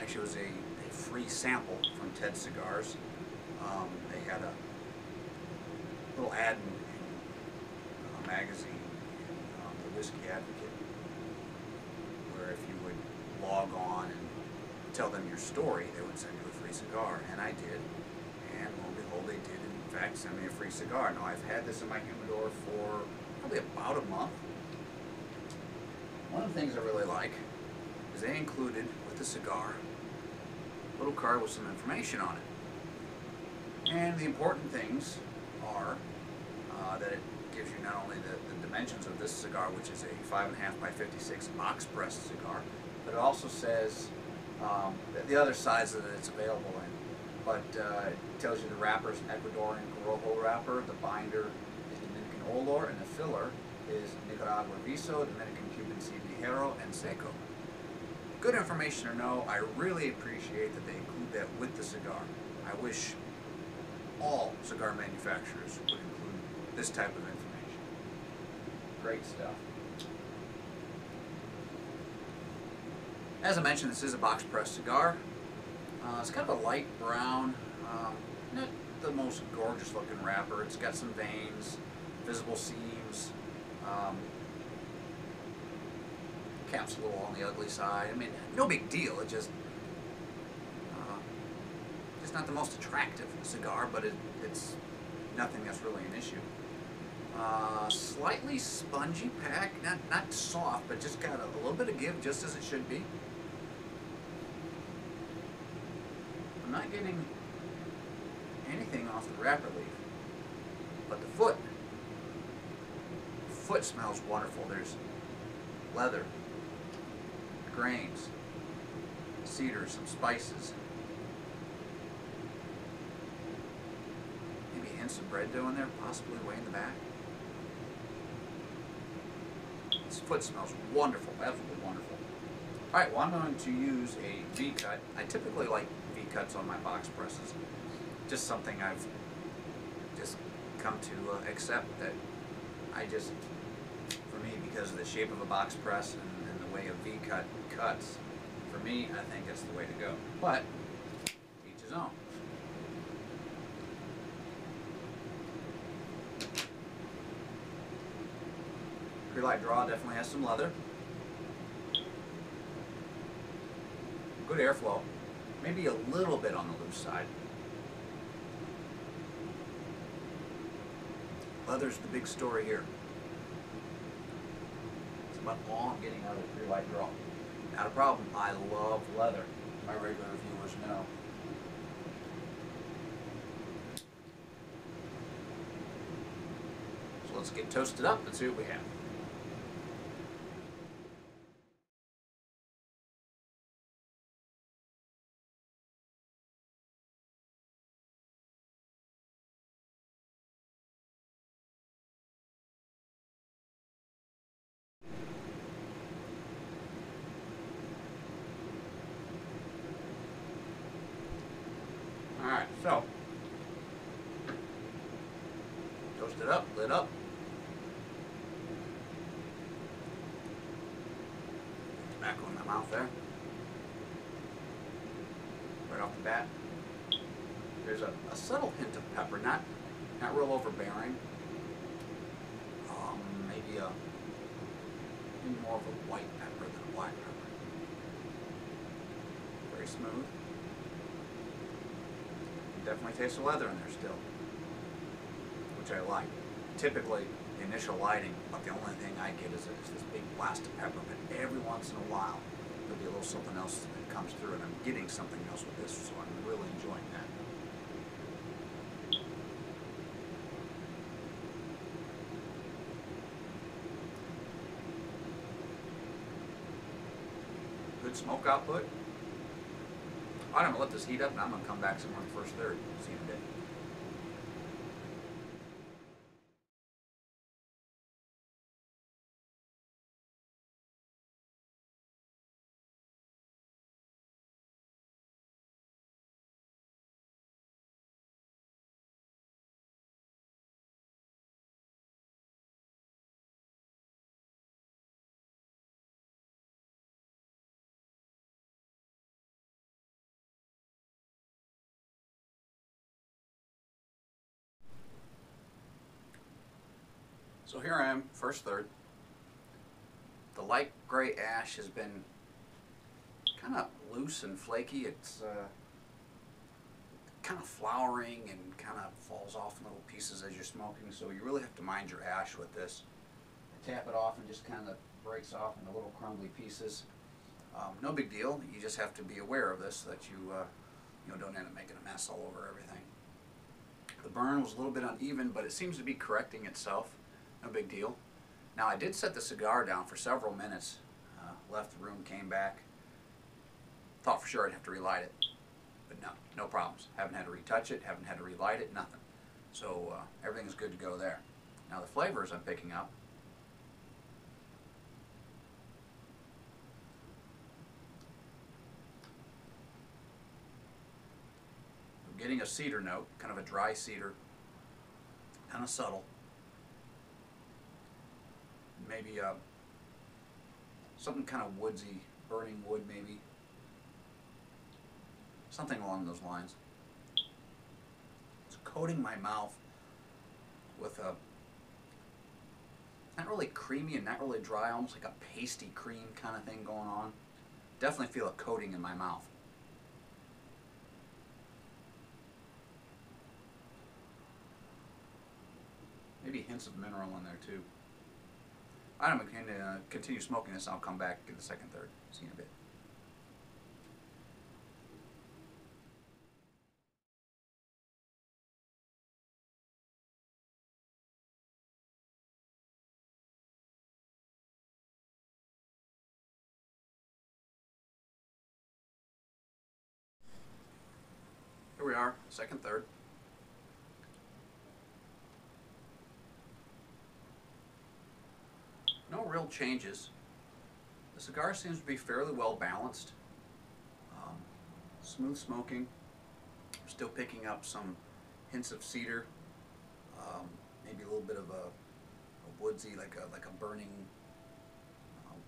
Actually, it was a free sample from Ted Cigars. They had a little ad in a magazine, the Whiskey Advocate, where if you would log on and tell them your story, they would send you a free cigar, and I did. And lo and behold, they did in fact send me a free cigar. Now, I've had this in my humidor for probably about a month. One of the things I really like is they included with the cigar a little card with some information on it. And the important things are that it gives you not only the dimensions of this cigar, which is a 5.5 by 56 box pressed cigar, but it also says the other size that it's available in. But it tells you the wrapper is an Ecuadorian Corojo wrapper, the binder is Dominican Olor, and the filler is Nicaragua Viso, Dominican Cuban Cibijero, and Seco. Good information or no, I really appreciate that they include that with the cigar. I wish all cigar manufacturers would include this type of information. Great stuff. As I mentioned, this is a box press cigar. It's kind of a light brown, not the most gorgeous looking wrapper. It's got some veins, visible seams. Cap's a little on the ugly side. I mean, no big deal. It just it's not the most attractive cigar, but it's nothing that's really an issue. Slightly spongy pack, not soft, but just got a little bit of give, just as it should be. I'm not getting anything off the wrapper leaf, but the foot smells wonderful. There's leather, grains, cedar, some spices, maybe hints of bread dough in there, possibly way in the back. This foot smells wonderful, absolutely wonderful. Alright, well, I'm going to use a V-cut. I typically like V-cuts on my box presses. Just something I've just come to accept, that I just, for me, because of the shape of a box press and the way a V-cut cuts, for me, I think that's the way to go. But, each his own. Pre-light draw definitely has some leather. Good airflow. Maybe a little bit on the loose side. Leather's the big story here. It's about all I'm getting out of the pre-light draw. Not a problem. I love leather. My regular viewers know. So let's get toasted up and see what we have. Alright, so, toast it up, lid up. Tobacco in my mouth there. Right off the bat. There's a subtle hint of pepper, not real overbearing. Maybe more of a white pepper than a black pepper. Very smooth. Definitely tastes the leather in there still, which I like. Typically, the initial lighting, about the only thing I get is this big blast of pepper, but every once in a while, there'll be a little something else that comes through, and I'm getting something else with this, so I'm really enjoying that. Good smoke output. I'm going to let this heat up, and I'm going to come back somewhere in the first third. See you in a bit. So here I am, first third. The light gray ash has been kind of loose and flaky. It's kind of flowering and kind of falls off in little pieces as you're smoking, so you really have to mind your ash with this. I tap it off and just kind of breaks off into little crumbly pieces. No big deal. You just have to be aware of this so that you don't end up making a mess all over everything. The burn was a little bit uneven, but it seems to be correcting itself. No big deal. Now I did set the cigar down for several minutes. Left the room, came back. Thought for sure I'd have to relight it, but no problems. Haven't had to retouch it, haven't had to relight it, nothing. So everything's good to go there. Now the flavors I'm picking up. I'm getting a cedar note, kind of a dry cedar, kind of subtle. Maybe something kind of woodsy, burning wood maybe. Something along those lines. It's coating my mouth with a, not really creamy and not really dry, almost like a pasty cream kind of thing going on. Definitely feel a coating in my mouth. Maybe hints of mineral in there too. I'm going to continue smoking this and I'll come back in the second third. See you in a bit. Here we are, second third. No real changes. The cigar seems to be fairly well balanced. Smooth smoking. Still picking up some hints of cedar. Maybe a little bit of a woodsy, like a burning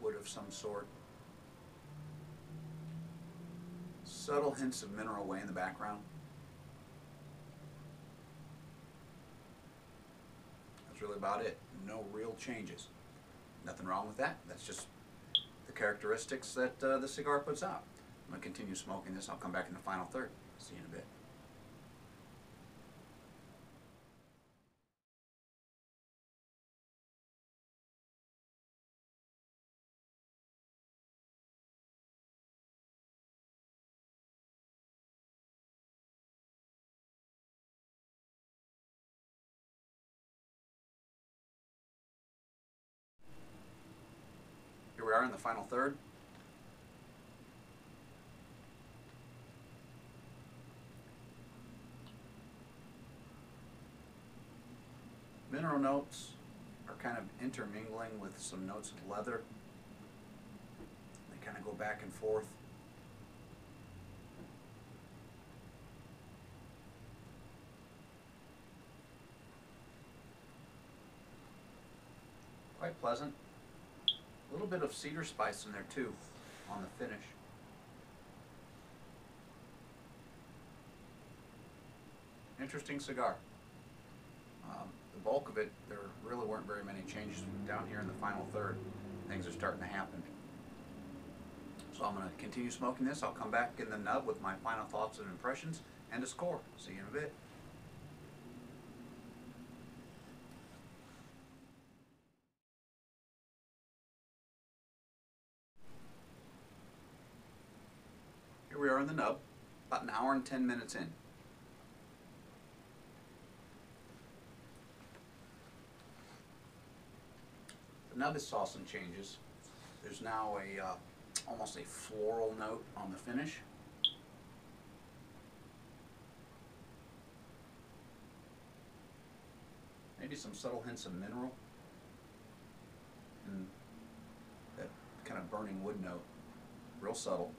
wood of some sort. Subtle hints of mineral way in the background. That's really about it. No real changes. Nothing wrong with that. That's just the characteristics that the cigar puts out. I'm going to continue smoking this. I'll come back in the final third. See you in a bit. Here we are in the final third. Mineral notes are kind of intermingling with some notes of leather. They kind of go back and forth. Quite pleasant. A little bit of cedar spice in there too on the finish. Interesting cigar. The bulk of it, there really weren't very many changes. Down here in the final third, things are starting to happen. So I'm going to continue smoking this. I'll come back in the nub with my final thoughts and impressions and a score. See you in a bit. Here we are in the nub, about an hour and 10 minutes in. The nub has saw some changes. There's now almost a floral note on the finish. Maybe some subtle hints of mineral and that kind of burning wood note, real subtle.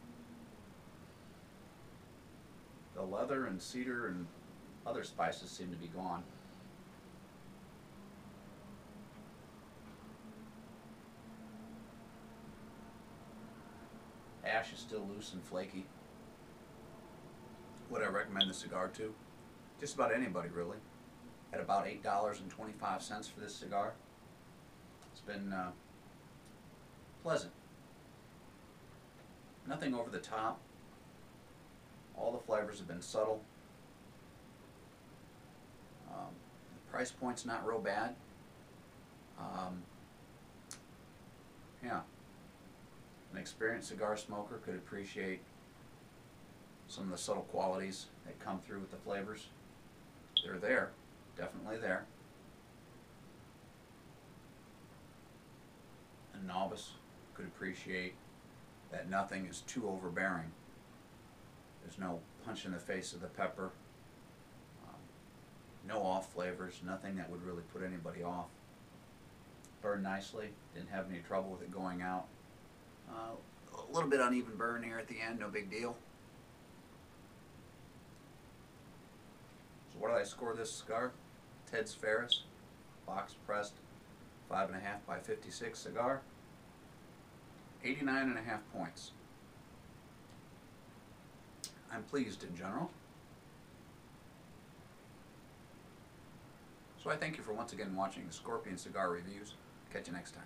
The leather and cedar and other spices seem to be gone. Ash is still loose and flaky. Would I recommend the cigar to? Just about anybody, really. At about $8.25 for this cigar. It's been pleasant. Nothing over the top. All the flavors have been subtle. The price point's not real bad. Yeah, an experienced cigar smoker could appreciate some of the subtle qualities that come through with the flavors. They're there, definitely there. A novice could appreciate that nothing is too overbearing. There's no punch in the face of the pepper, no off flavors, nothing that would really put anybody off. Burned nicely, didn't have any trouble with it going out. A little bit uneven burn here at the end, no big deal. So what did I score this cigar? Ted's Farris, box pressed 5.5 by 56 cigar. 89.5 points. I'm pleased in general. So I thank you for once again watching the Scorpion Cigar Reviews. Catch you next time.